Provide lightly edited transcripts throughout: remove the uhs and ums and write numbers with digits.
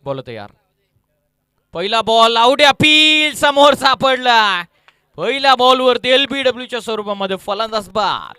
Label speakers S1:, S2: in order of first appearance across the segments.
S1: Ball तयार. पहिला ball out. Appeal समोर सापडला. पहिल्या बॉलवरती एलबीडब्ल्यूच्या स्वरूपामध्ये फलंदाज बाद.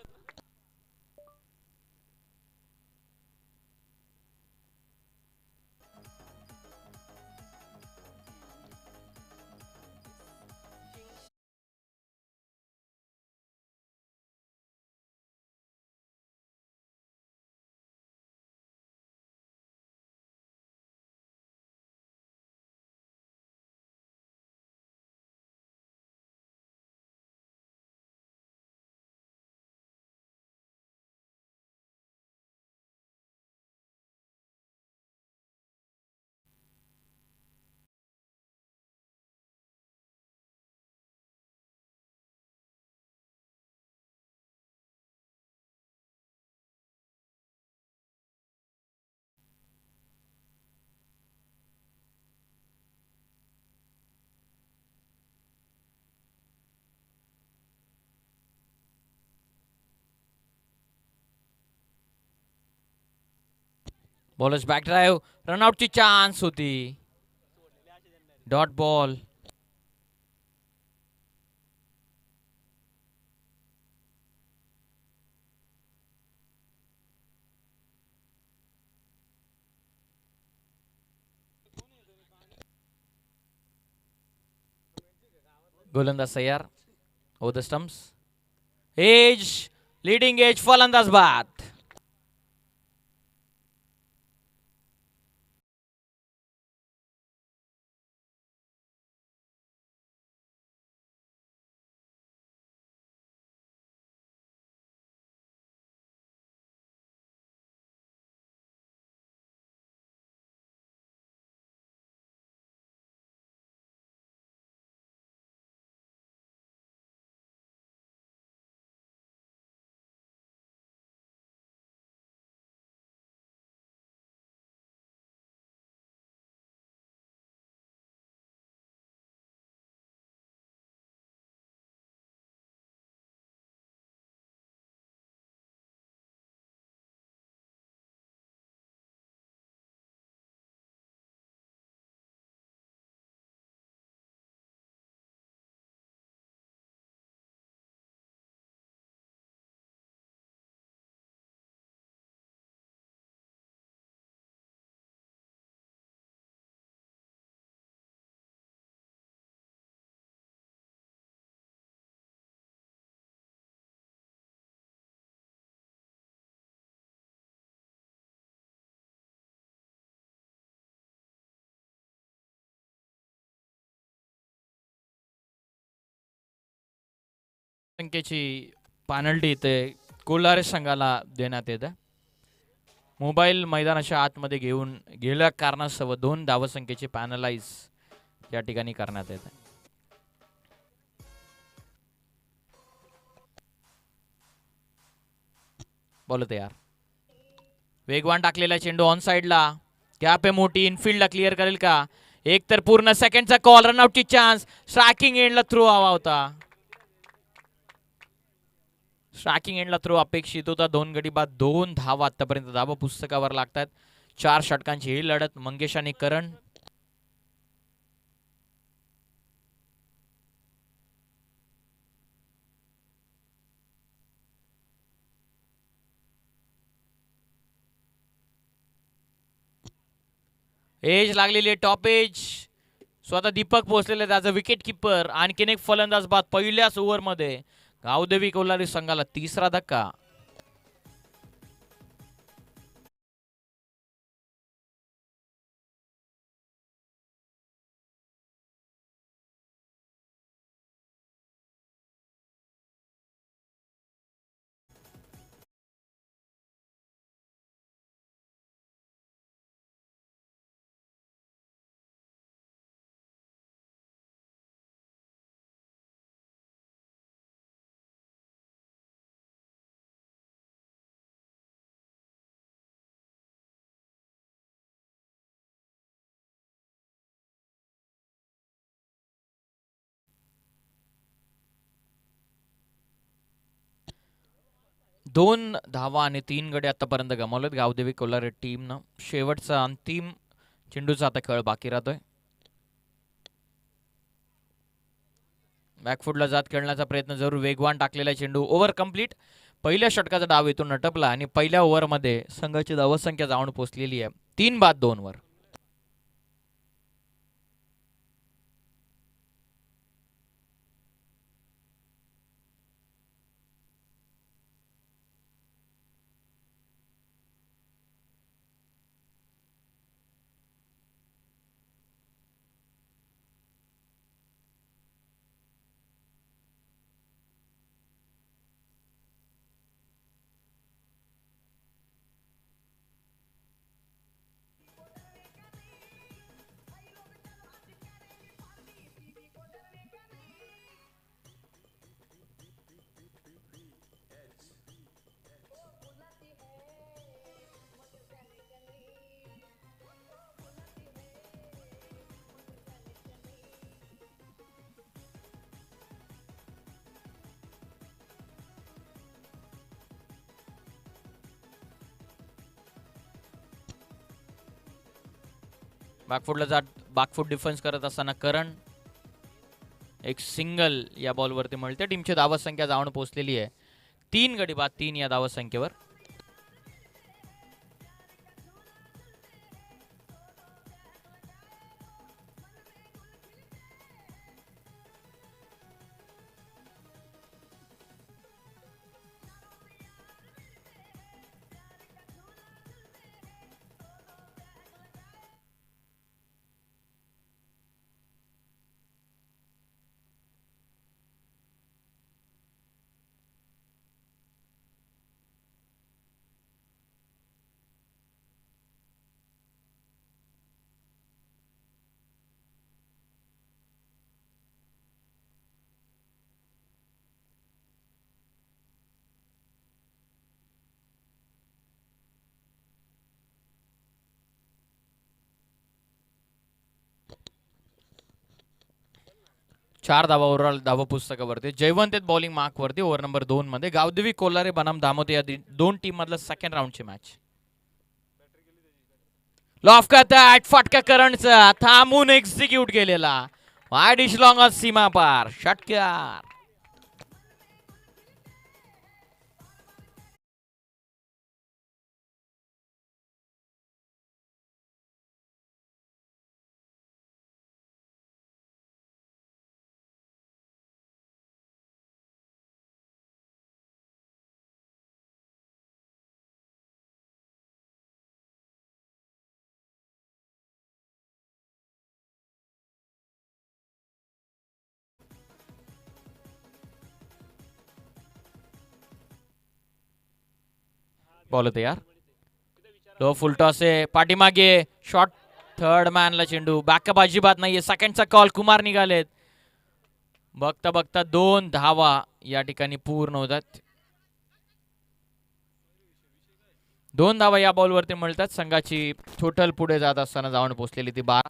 S1: Bowlers back drive. रनआउटची चान्स होती. Dot ball. गोलंदाज तयार. Over the stumps. Edge leading edge फलंदाज बाद. संख्येची पॅनल्टी इथे कोलारे संघाला देण्यात येते. मोबाईल मैदानाच्या आतमध्ये घेऊन गेल्या कारणास्तव 2 धावसंख्येची पॅनलाइज या ठिकाणी करण्यात येते. बॉल तयार. वेगवान टाकलेला चेंडू ऑन साइडला. गॅप आहे मोठी. इनफिल्डला क्लिअर करेल का? एक तर पूर्ण सेकंडचा कॉल. रनआउटची चान्स. स्ट्रायकिंग एंडला थ्रो हवा होता. स्ट्रायकिंग एंडला थ्रो अपेक्षित होता. 2 गडी बाद 2 धावा आतापर्यंत धावा पुस्तकावर लागतात. 4 षटकांची ही लढत. मंगेश आणि करण. एज लागलेली टॉप एज. स्वतः दीपक पोहोचलेले त्याचा विकेट किपर. आणखीन एक फलंदाज बाद पहिल्याच ओव्हरमध्ये. गावदेवी कोल्हारी संघाला 3रा धक्का. दोन धावा आणि 3 गडी आतापर्यंत गमावलेत गावदेवी कोल्हारी टीमनं. शेवटचा अंतिम चेंडूचा आता खेळ बाकी राहतोय. बॅकफुटला जात खेळण्याचा प्रयत्न जरूर, वेगवान टाकलेला चेंडू, ओव्हर कंप्लीट. पहिल्या षटकाचा डाव इथून नटपला आणि पहिल्या ओव्हरमध्ये संघाची धावसंख्या जाऊन पोहोचलेली आहे 3 बाद 2 वर. बॅकफुटला जात बॅकफुट डिफेन्स करत असताना करण, एक सिंगल या बॉलवरती मिळते. टीमची धावसंख्या जाऊन पोहोचलेली आहे 3 गडी बाद 3 या धावसंख्येवर. चार धावा ओव्हरऑल धावा पुस्तकावरती. जयवंत आहेत बॉलिंग मार्कवरती ओव्हर नंबर 2 मध्ये. गावदेवी कोल्हारे बनाम धामोते या दोन टीम मधलं सेकंड राऊंडची मॅच. लॉफ्ट फटका करंटचा थांबून एक्झिक्यूट केलेला, वाईड इश लॉंग ऑन सीमा पार, षटकार. बॉल तयार. लो फुल टॉस आहे पाठीमागे, शॉट थर्ड मॅनला चेंडू, बॅकअप अजिबात नाहीये. सेकंडचा कॉल, कुमार निघालेत. बघता बघता 2 धावा या ठिकाणी पूर्ण होतात. 2 धावा या बॉलवरती मिळतात. संघाची टोटल पुढे जात असताना जाऊन पोहोचलेली ती 12.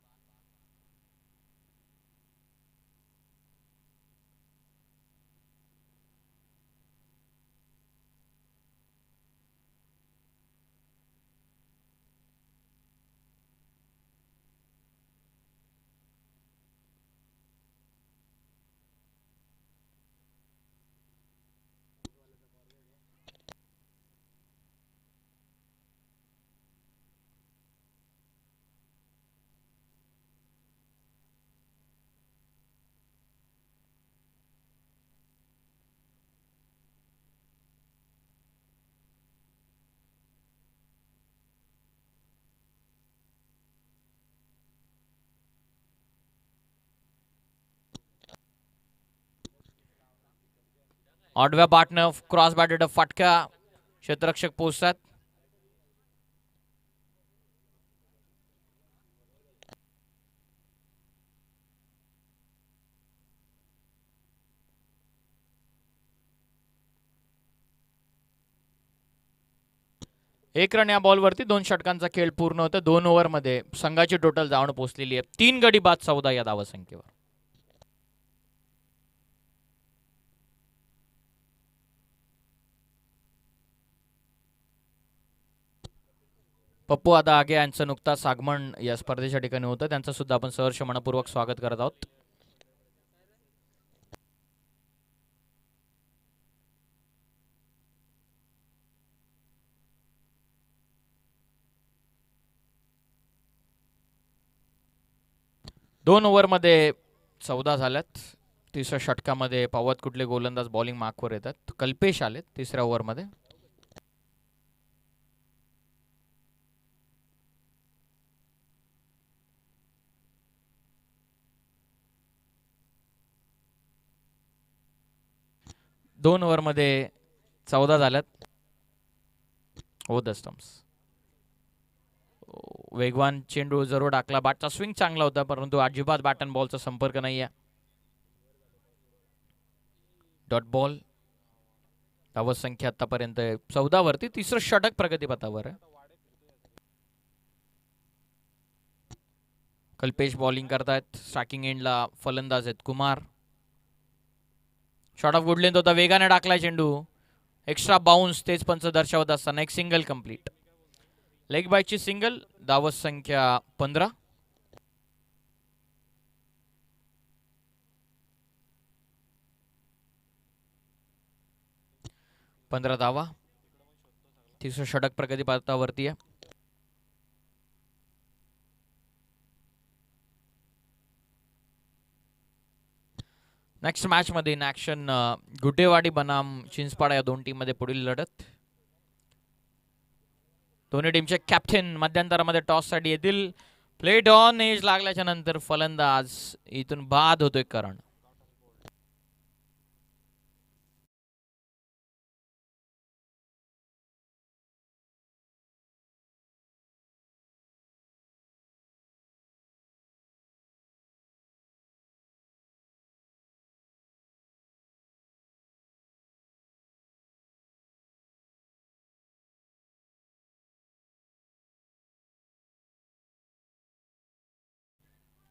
S1: ऑडव्या बाटनं क्रॉस बॅटेड फटका, क्षेत्ररक्षक पोहोचतात. एक रन या बॉलवरती 2 षटकांचा खेळ पूर्ण होतं. 2 ओव्हरमध्ये संघाची टोटल जाऊन पोहोचलेली आहे 3 गडी बाद 14 या धावसंख्येवर. पप्पू आता आगे यांचं नुकताच आगमन या स्पर्धेच्या ठिकाणी होतं, त्यांचं सुद्धा आपण सहर्ष मनपूर्वक स्वागत करत आहोत. दोन ओव्हरमध्ये 14 झाल्यात. तिसऱ्या षटकामध्ये पावत कुठले गोलंदाज बॉलिंग मार्कवर येतात. कल्पेश आलेत तिसऱ्या ओव्हरमध्ये. दोन ओव्हरमध्ये 14 झाल्यात. हो द स्टम्प्स. वेगवान चेंडू जरूर टाकला. बॅटचा स्विंग चांगला होता, परंतु अजिबात बॅट अँड बॉलचा संपर्क नाही आहे. Dot ball. धावत संख्या आतापर्यंत 14 वरती. तिसरं षटक प्रगतीपथावर आहे. कल्पेश बॉलिंग करतायत. स्ट्रायकिंग एंडला फलंदाज आहेत Kumar. Shot of good length होता, वेगाने टाकलाय चेंडू. एक्स्ट्रा बाउन्स तेच पंच दर्शवत असताना एक सिंगल कंप्लीट. लेग बायची सिंगल. धावत संख्या 15. धावा. तिसरं षटक प्रगतीपथावरती आहे. नेक्स्ट मॅच मध्ये इन ऍक्शन गुटेवाडी बनाम चिंचपाडा या दोन टीम मध्ये पुढील लढत. दोन्ही टीमचे कॅप्टन मध्यंतरामध्ये टॉस साठी येतील. प्लेट ऑन एज लागल्याच्या नंतर फलंदाज इथून बाद होतोय करण.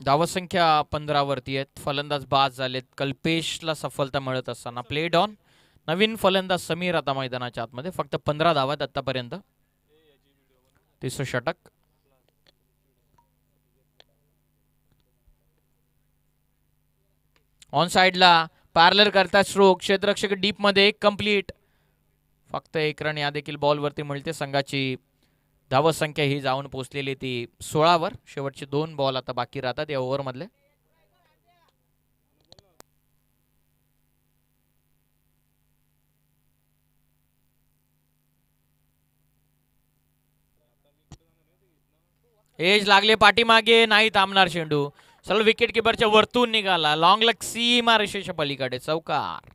S1: धावत संख्या 15 वरती आहेत. फलंदाज बाद झालेत. कल्पेशला सफलता मिळत असताना प्लेड ऑन. नवीन फलंदाज समीर आता मैदानाच्या आतमध्ये. फक्त 15 धावात आतापर्यंत. तिसरं षटक. ऑन साइडला पॅरलर करतात स्ट्रोक. क्षेत्ररक्षक डीप मध्ये एक कंप्लीट. फक्त एक रन या देखील बॉलवरती मिळते. संघाची धावत संख्या ही जाऊन पोहोचलेली ती 16 वर. शेवटचे 2 बॉल आता बाकी राहतात या ओव्हर मधले. एज लागले पाठीमागे. नाही थांबणार चेंडू. सरळ विकेट किपरच्या वरतून निघाला. लॉंग लेग सीमा रेषेच्या पलीकडे. चौकार.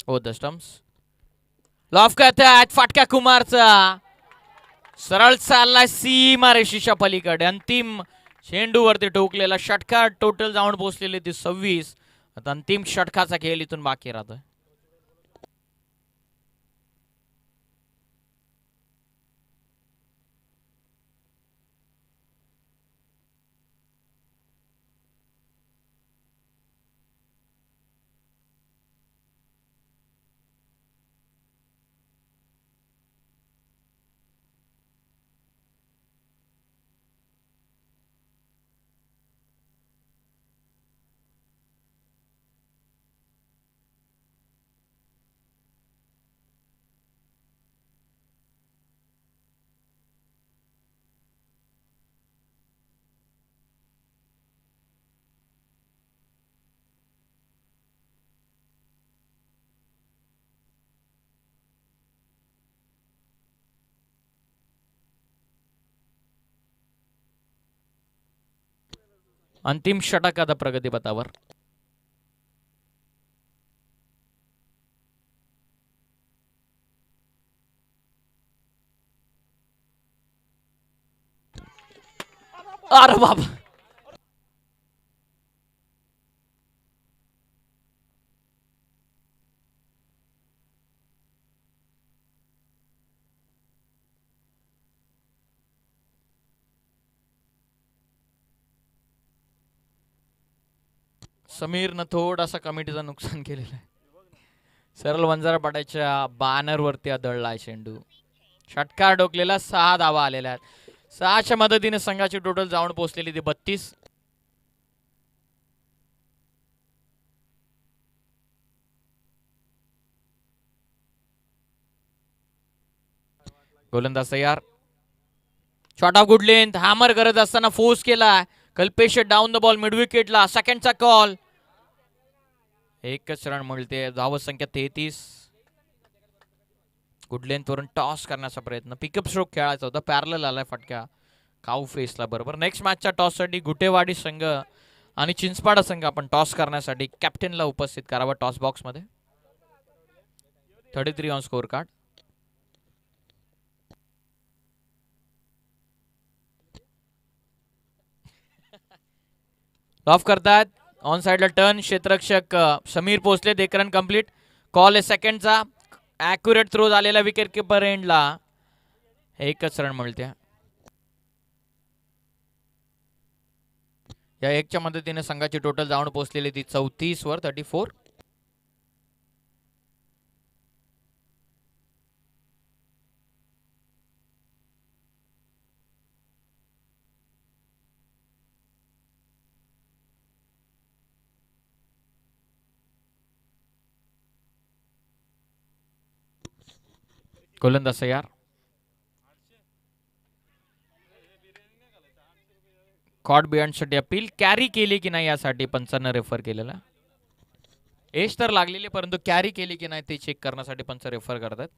S1: हो द स्टम्प्स. लॉफ करतात फाटका कुमारचा. सरळ चाललाय सीमा रेषेच्या पलीकडे. अंतिम चेंडूवरती टोकलेला षटकार. टोटल जाऊन पोहोचलेले ती 26. आता अंतिम षटकाचा खेळ इथून बाकी राहतोय. अंतिम षटक आता प्रगतीपथावर. अरे बाबा, समीरनं थोडासा कमिटीचं नुकसान केलेलं आहे. सरळ वंजारपाड्याच्या बॅनर वरती आदळलाय चेंडू. षटकार डोकलेला, 6 धावा आलेल्या आहेत. 6च्या मदतीने संघाची टोटल जाऊन पोहोचलेली ती 32. गोलंदाज तयार. Shot of good length, hammer करत असताना फोर्स केला. Kalpesh down the ball mid विकेटला. सेकंडचा कॉल. एकच रन मिळते. धाव संख्या 33. गुड लेंथ वरून टॉस करण्याचा प्रयत्न. पिकअप स्ट्रोक खेळायचा होता. पॅरलल आलाय फटका काऊ फेसला बरोबर. नेक्स्ट मॅचच्या टॉससाठी गुटेवाडी संघ आणि चिंचपाडा संघ आपण टॉस करण्यासाठी कॅप्टनला उपस्थित करावा टॉस बॉक्समध्ये. 33 ऑन स्कोर कार्ड. ऑफ करतात. ऑन साइडला टर्न. क्षेत्ररक्षक समीर पोचले. एक रन कंप्लीट. कॉल आहे सेकंडचा. ॲक्युरेट थ्रो झालेला विकेट किपर एंडला. एकच रन मिळते. या एकच्या मदतीने संघाची टोटल जाऊन पोहोचलेली ती 34 वर 34. गोलंदाज तयार. Cot बियॉन्डसाठी appeal. कॅरी केली की नाही यासाठी पंचांना रेफर केलेला. एज तर लागलेली, परंतु कॅरी केली की नाही ते चेक करण्यासाठी पंच रेफर करतात.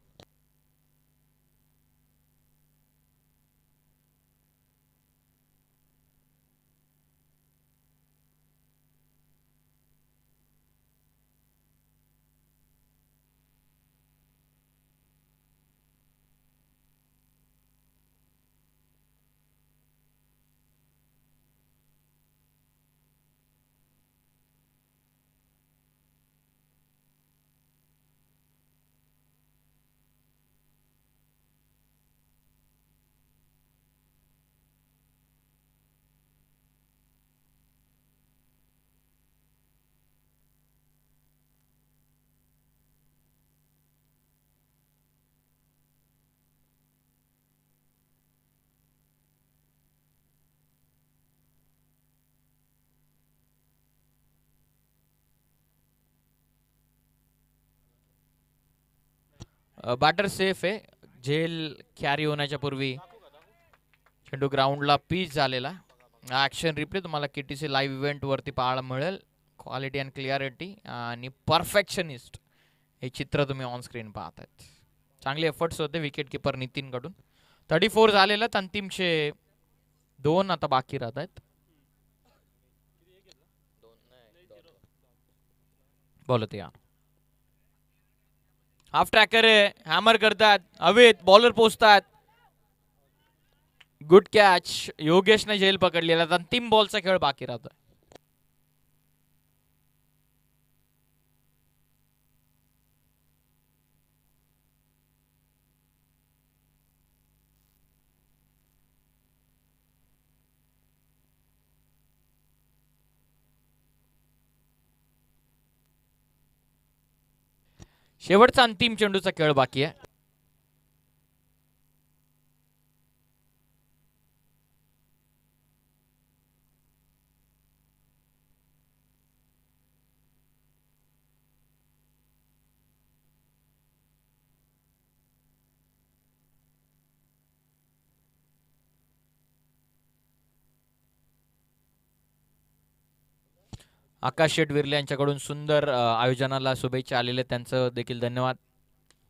S1: बॅटर सेफ आहे. झेल कॅरी होण्याच्या पूर्वी चेंडू ग्राउंडला पीच झालेला. ॲक्शन रिप्ले तुम्हाला KTC लाईव्ह इव्हेंट वरती पाहायला मिळेल. क्वालिटी अँड क्लिअरिटी आणि परफेक्शनिस्ट हे चित्र तुम्ही ऑन स्क्रीन पाहतायत. चांगले एफर्ट्स होते विकेट किपर नितीन कडून. 34 झालेलं. अंतिमचे 2 आता बाकी राहत आहेत. बोलत या. हाफ ट्रॅकर आहे. हॅमर करतात. हवेत बॉलर पोचतात. Good catch. योगेशने झेल पकडलेला. अंतिम बॉलचा खेळ बाकी राहतोय. शेवटचा अंतिम चेंडूचा खेळ बाकी आहे. आकाश शेठ विर्ले यांच्याकडून सुंदर आयोजनाला शुभेच्छा आलेल्या, त्यांचं देखील धन्यवाद.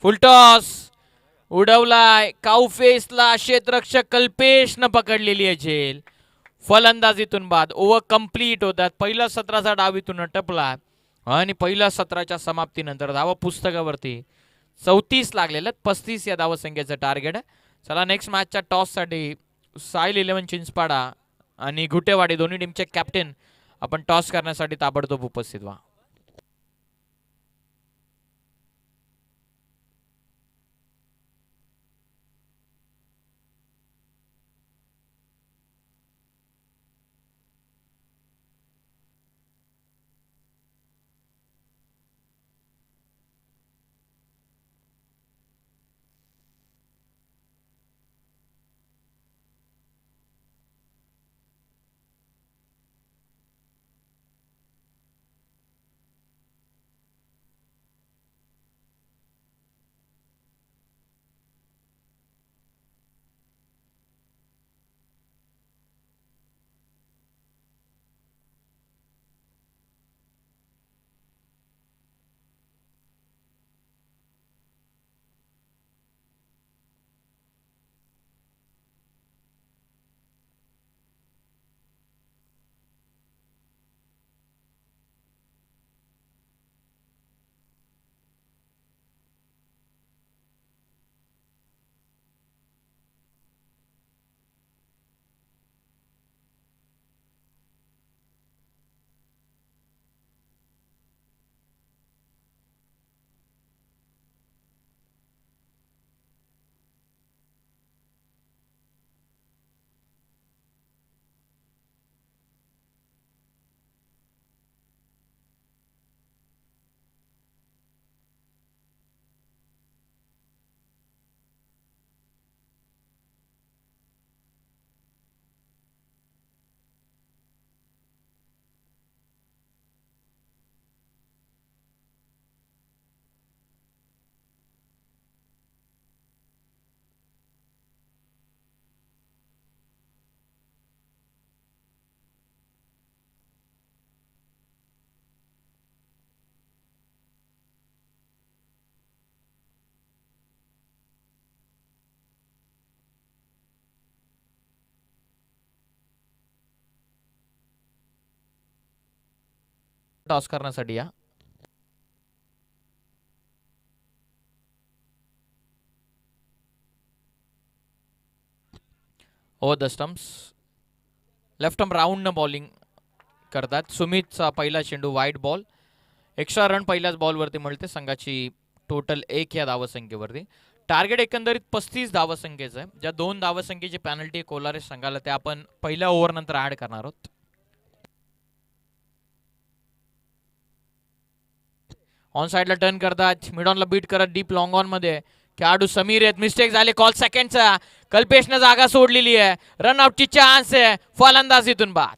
S1: फुलटॉस उडवलाय. काउफेसला क्षेत्ररक्षक कल्पेशनं पकडलेली आहे झेल. फलंदाजीतून बाद. ओव्हर कंप्लीट होतात. पहिल्या सत्राचा डाव इथून टपला आणि पहिल्या सत्राच्या समाप्तीनंतर धावा पुस्तकावरती 34 लागलेलं. 35 या धावसंख्येचं टार्गेट आहे. चला नेक्स्ट मॅचच्या टॉससाठी साईल 11 चिंचपाडा आणि घुटेवाडी दोन्ही टीमचे कॅप्टन आपण टॉस करण्यासाठी ताबडतोब उपस्थित व्हा. टॉस करण्यासाठी या. Over the stumps. Left arm round न बॉलिंग करतात. सुमितचा पहिला चेंडू वाईट बॉल. एक्स्ट्रा रन पहिल्याच बॉलवरती मिळते संघाची टोटल 1 या धावसंख्येवरती. टार्गेट एकंदरीत 35 धावसंख्येचं आहे. ज्या 2 धावसंख्येची पॅनल्टी कोलारे संघाला ते आपण पहिल्या ओव्हर नंतर ऍड करणार आहोत. ऑन साइडला टर्न करतात. मिड ऑनला बीट करत डीप लॉंग ऑन मध्ये खेळाडू समीर आहेत. मिस्टेक झाले कॉल सेकंडचा. कल्पेशनं जागा सोडलेली आहे. रनआउटची चान्स आहे. फलंदाज इथून बाद.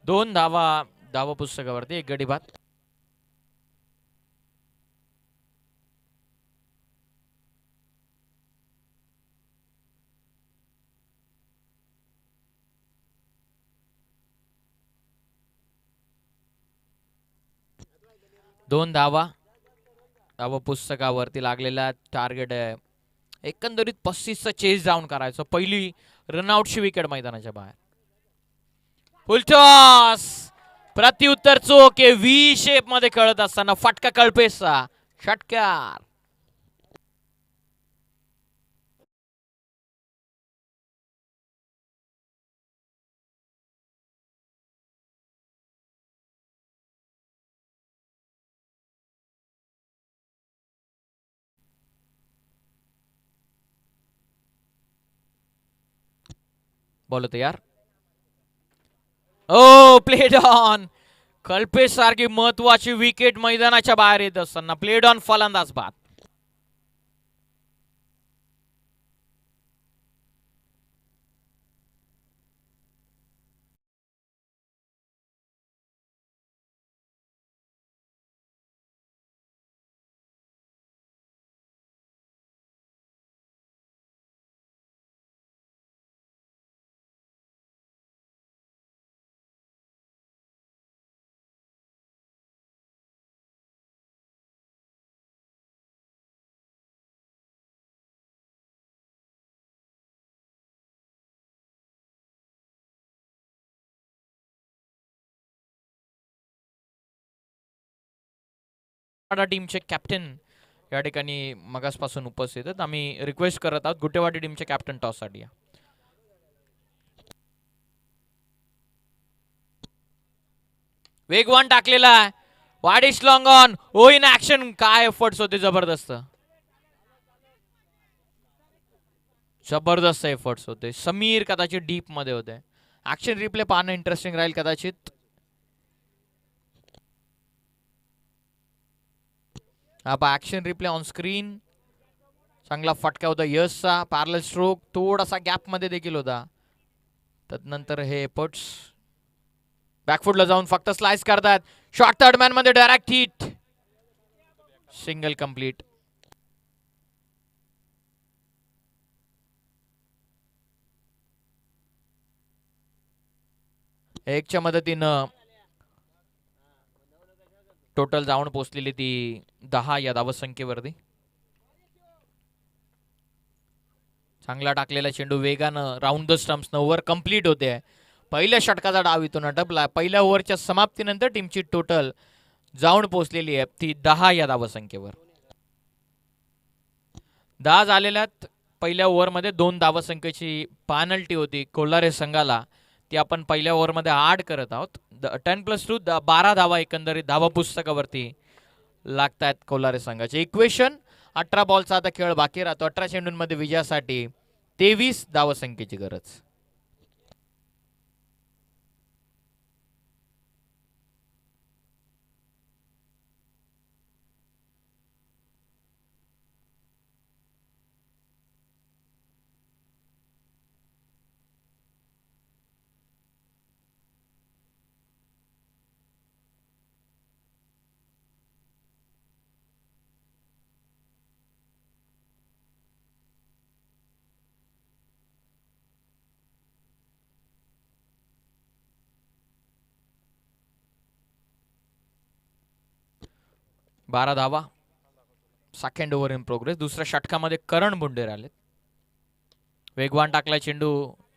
S1: दोन धावा धावा पुस्तकावरती 1 गडी बाद. दोन धावा धावा पुस्तकावरती लागलेला टार्गेट आहे. एकंदरीत 35चा चेस डाऊन करायचं. पहिली रनआउटची विकेट मैदानाच्या बाहेर. फुल टॉस. प्रत्युत्तर चोक व्ही शेप मध्ये कळत असताना फटका कल्पेशचा. षटकार. बॉल तयार. ओ प्लेड ऑन. कल्पेश सारखी महत्वाची विकेट मैदानाच्या बाहेर येत असताना प्लेड ऑन फलंदाज बाद. टीमचे कॅप्टन या ठिकाणी मगासपासून उपस्थित आहेत. आम्ही रिक्वेस्ट करत आहोत गुटेवाडी टीमचे कॅप्टन टॉस साठी या. वेगवान टाकलेला आहे. Widish long on oh in action. काय एफर्ट्स होते जबरदस्त. जबरदस्त एफर्ट्स होते. समीर कदाचित डीप मध्ये होते. ऍक्शन रिप्ले पाहणं इंटरेस्टिंग राहील कदाचित. हा ऍक्शन रिप्ले ऑन स्क्रीन. चांगला फटका होता यशचा. पॅरल स्ट्रोक थोडासा गॅप मध्ये देखील होता. त्यानंतर हे एफर्ट्स बॅकफुटला जाऊन फक्त स्लाइस करतात. शॉर्ट थर्ड मॅन मध्ये डायरेक्ट हिट. Single complete. एकच्या मदतीनं टोटल जाऊन पोहोचलेली ती 10 या धावसंख्येवरती. चांगला टाकलेला चेंडू वेगानं round the stumps over complete होते. पहिल्या षटकाचा डाव इथून अटपला. पहिल्या ओव्हरच्या समाप्तीनंतर टीमची टोटल जाऊन पोहोचलेली आहे ती 10 या धावसंख्येवर. 10 झालेल्यात. पहिल्या ओव्हरमध्ये 2 धावसंख्येची पेनल्टी होती कोल्हारे संघाला. ती आपण पहिल्या ओव्हरमध्ये ॲड करत आहोत. 10+2 12 धावा एकंदरीत धावा पुस्तकावरती लागतात कोल्हारे संघाचे. इक्वेशन 18 बॉलचा आता खेळ बाकी राहतो. 18 चेंडूंमध्ये विजयासाठी 23 धावसंख्येची गरज. बारा धावा. Second over in progress. दुसऱ्या षटकामध्ये करण बुंडेर आले. वेगवान टाकला चेंडू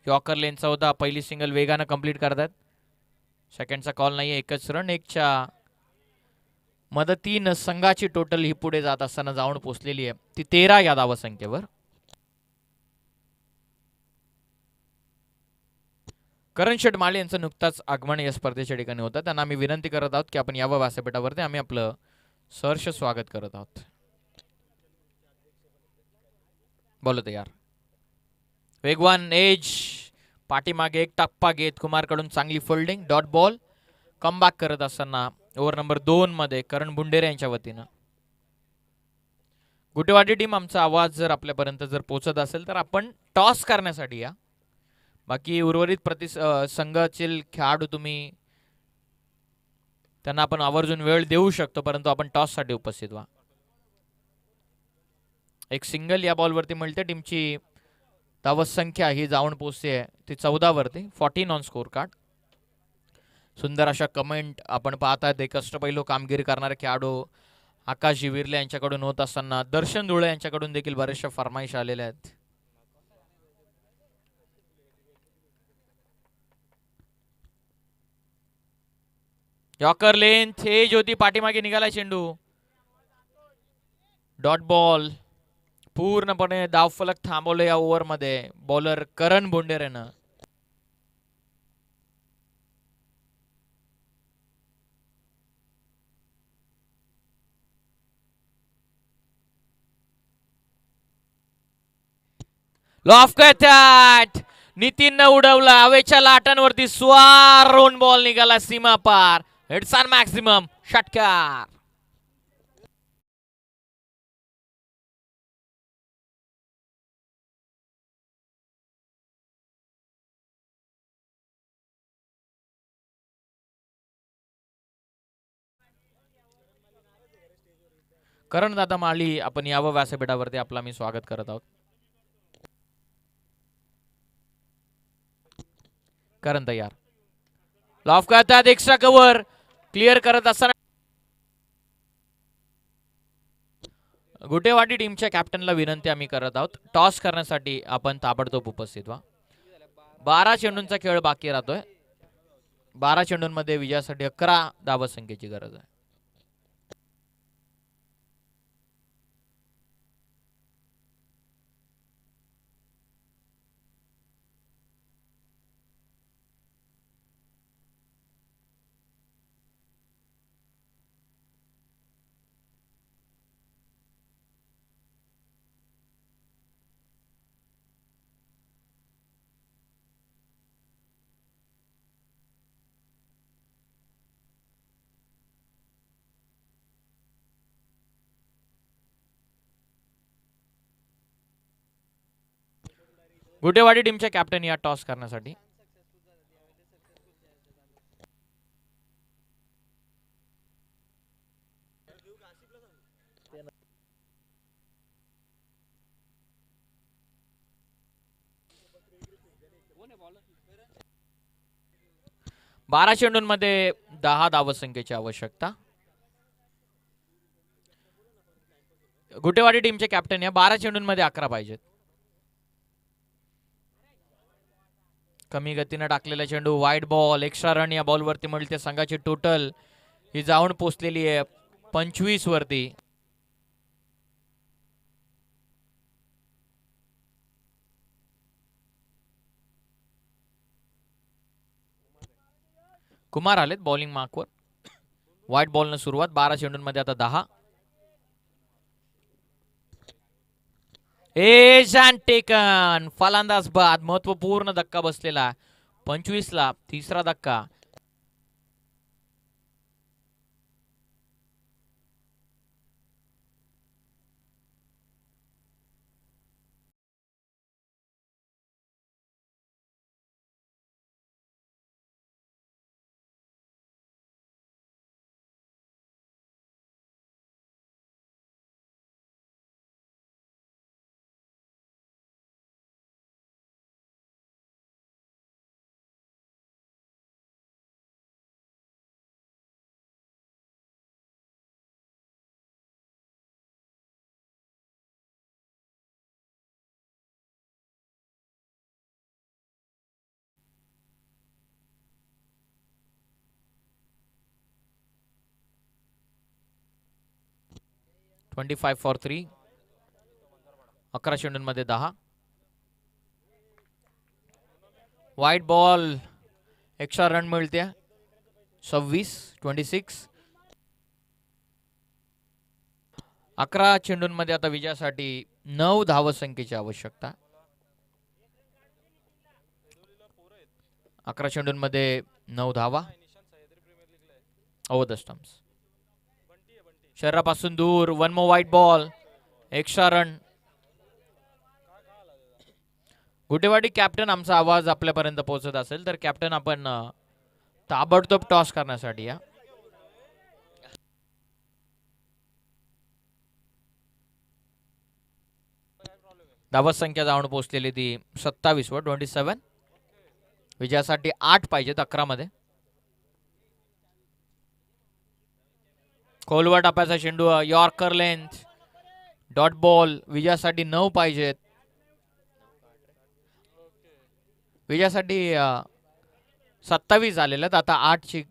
S1: यॉर्कर लेनचा होता. पहिली सिंगल वेगानं कंप्लीट करतात. सेकंडचा कॉल नाही. एकच रन. एकच्या मदतीनं संघाची टोटल ही पुढे जात असताना जाऊन पोहोचलेली आहे ती 13 या धावसंख्येवर. करण शेठ माळे यांचं नुकताच आगमन या स्पर्धेच्या ठिकाणी होतं. त्यांना आम्ही विनंती करत आहोत की आपण यावं व्यासपीठावरती. आम्ही आपलं सहर्ष स्वागत करत आहोत. बोलत यार. वेगवान एज पाठीमागे एक टप्पा घेत कुमारकडून चांगली फोल्डिंग. Dot ball. कमबॅक करत असताना ओव्हर नंबर 2 मध्ये करण बुंडेरे यांच्या वतीनं. गुटेवाडी टीम आमचा आवाज जर आपल्यापर्यंत जर पोहोचत असेल तर आपण टॉस करण्यासाठी या. बाकी उर्वरित संघातील खेळाडू तुम्ही त्यांना आपण आवर्जून वेळ देऊ शकतो परंतु आपण टॉस साठी उपस्थित व्हा. एक सिंगल या बॉलवरती मिळते. टीमची धावसंख्या ही जाऊन पोहोचते ती 14 वरती. 14 ऑन स्कोर कार्ड. सुंदर अशा कमेंट आपण पाहतात. एक कष्टपैलू कामगिरी करणारे खेळाडू आकाश विर्ले यांच्याकडून होत असताना दर्शन धुळे यांच्याकडून देखील बरेचशा फरमाईश आलेल्या आहेत. यॉर्कर लेन थेज होती. पाठीमागे निघाला चेंडू. Dot ball. पूर्णपणे धावफलक थांबवलं या ओव्हर मध्ये बॉलर करण बुंडेरेनं. लॉफ करतात. नितीननं उडवला हवेच्या लाटांवरती. स्वार रोन बॉल निघाला सीमा पार. Hits on maximum. षटकार. करण दादा माळी आपण यावं व्यासपीठावरती. आपला मी स्वागत करत आहोत. करण तयार. लॉफ करतात. एक्स्ट्रा कव्हर क्लिअर करत असताना गुटेवाडी टीमच्या कॅप्टनला विनंती आम्ही करत आहोत टॉस करण्यासाठी आपण ताबडतोब उपस्थित व्हा. 12 चेंडूंचा खेळ बाकी राहतोय. 12 चेंडूंमध्ये विजयासाठी 11 धावसंख्येची गरज आहे. गुटेवाडी टीमचे कॅप्टन या टॉस करण्यासाठी. बारा चेंडूंमध्ये 10 धावसंख्येची आवश्यकता. गुटेवाडी टीमचे कॅप्टन या 12 चेंडूंमध्ये 11 पाहिजेत. कमी गतीने टाकलेला चेंडू, वाईड बॉल, एक्स्ट्रा रन या बॉलवरती मिळते. संघाची टोटल ही जाऊन पोहोचलेली आहे 25 वरती. कुमार आलेत बॉलिंग मार्कवर. व्हाईट बॉलनं सुरुवात. 12 चेंडूंमध्ये आता 10. टेकन फलंदाज बाद. महत्वपूर्ण धक्का बसलेला 25 ला. तिसरा धक्का. $25 for 3. 11 चेंडूंमध्ये 10. White ball, extra run मिळते. 26. 11 चेंडूंमध्ये आता विजयासाठी 9 धावसंख्येची आवश्यकता. 11 चेंडूंमध्ये 9 धावा. Over the stumps. शरीरापासून दूर. One more wide ball, extra run. Gutewadi captain, आमचा आवाज आपल्यापर्यंत पोहोचत असेल तर कॅप्टन आपण ताबडतोब टॉस करण्यासाठी या. धावत संख्या जाऊन पोहोचलेली ती 27 वर. 27. विजयासाठी 8 पाहिजेत 11 मध्ये. खोलवर टापायचा चेंडू, यॉर्कर लेंथ, डॉट बॉल. विजयासाठी 9 पाहिजेत. विजयासाठी 27 झालेले आहेत. आता 8ची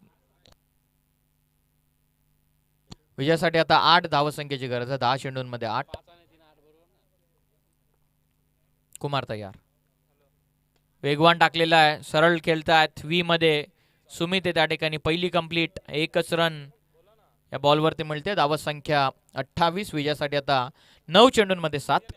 S1: विजयासाठी आता 8 धावसंख्येची गरज आहे. 10 चेंडूंमध्ये 8. कुमार तयार. वेगवान टाकलेला आहे. सरळ खेळतायत. व्ही मध्ये सुमित आहे त्या ठिकाणी. पहिली कंप्लीट. 1च रन या बॉलवरती मिळते. धावत संख्या 28. विजयासाठी आता 9 चेंडूंमध्ये 7.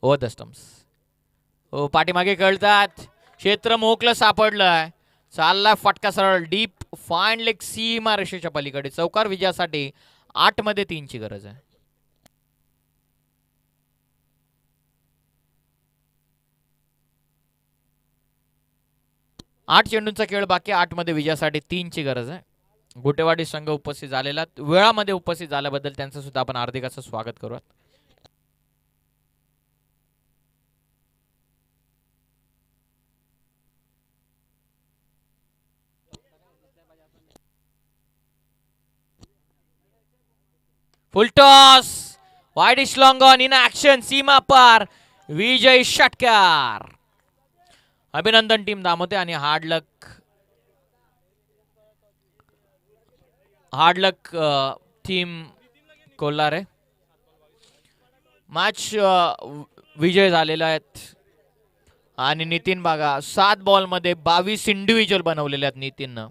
S1: Over the stumps. हो, पाठीमागे कळतात. क्षेत्र मोकळं सापडलंय. चालला फटका सरळ डीप फाईन लेग सीमा रेषेच्या पलीकडे. चौकार. विजयासाठी 8 मध्ये 3 ची गरज आहे. आठ चेंडूंचा खेळ बाकी. 8 मध्ये विजयासाठी 3 ची गरज आहे. गुटेवाडी संघ उपस्थित झालेला, वेळामध्ये उपस्थित झाल्याबद्दल त्यांचं सुद्धा आपण हार्दिक असं स्वागत करूयात. Full toss. Widish long on in action. सीमा पार. विजय षटकार. अभिनंदन टीम दामोते आणि hard luck team Kolhare. Match विजय झालेला आहेत. आणि नितीन बघा 7 बॉल मध्ये 22 इंडिव्हिज्युअल बनवलेले आहेत नितीननं.